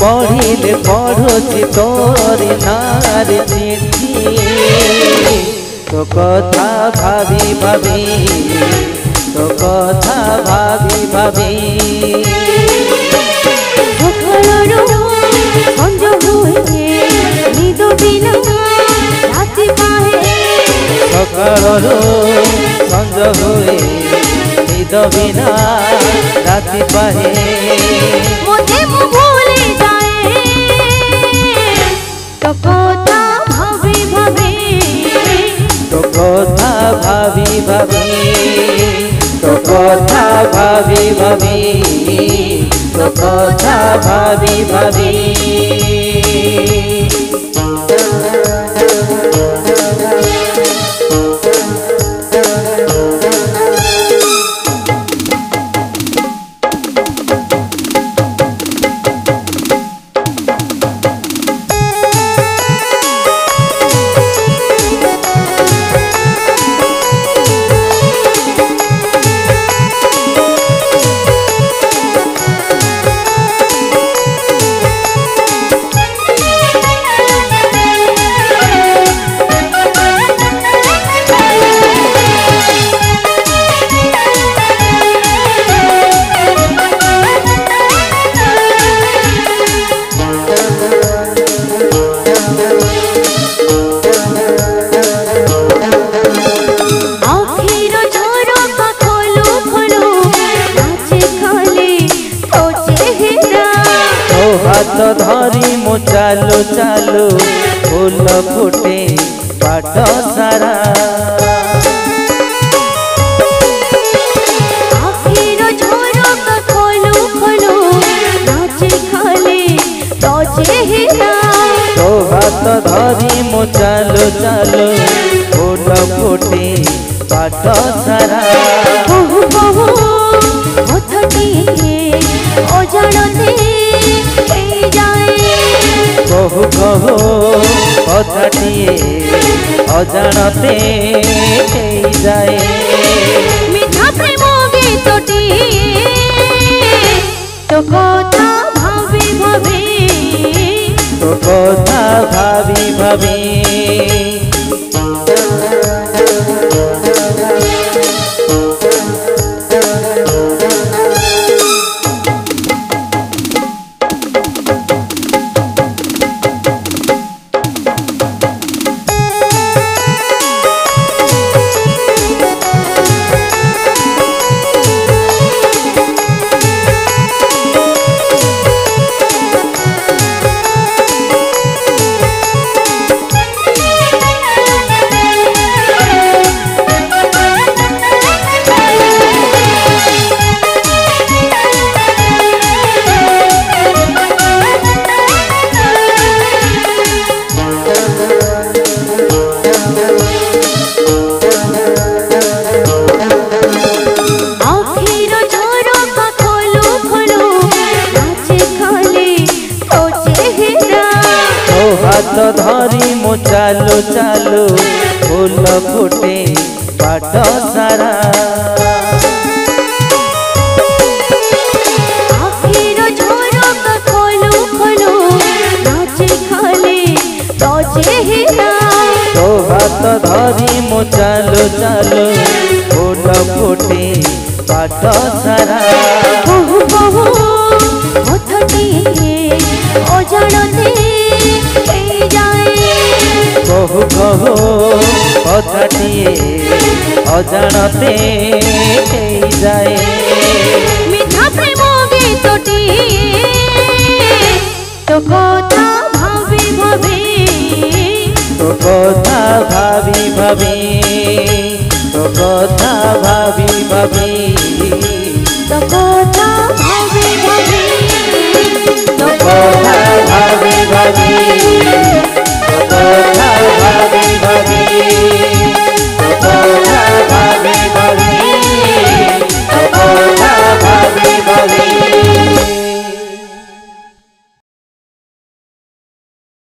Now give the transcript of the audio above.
पढ़िले पढ़ुची तोरी नार चिठी तो कथा भाभी भाभी तो कथा भाभी भाभी सकाळरू संज हुए निद बिना राति पाहे मुझे भूले जाए तो कथा भाभी भाभी तो कथा भाभी भाभी तो कथा भाभी भाभी तो कथा भाभी भाभी हाथ धरी मु चालू चालू फूल फुटे बाट सारा आखिर झोरो का खोलू खोलू नाचे खाले तो चेहरा तो हाथ धरी मु चालू चालू फूल फुटे बाट सारा बहु बहु ओथटी ओ जानते कहु कहु कथाटिए अजाणते जाए मिठा प्रेम गीतटी तो कथा भाभी भाभी तो कथा भाभी भाभी हाथ धरी मु चालू चालू फूल फुटे बाट सारा आखिर झोरो का खोलू खोलू नाचे खाले तो चेहरा तो हाथ धरी मु चालू चालू फूल फुटे बाट सारा बहु बहु ओथटी ओ जानते कहु कहु कथाटिए अजाणते जाए मिठा प्रेम गीतटी तो कथा भाभी भाभी तो कथा भाभी भाभी तो कथा भाभी भाभी तो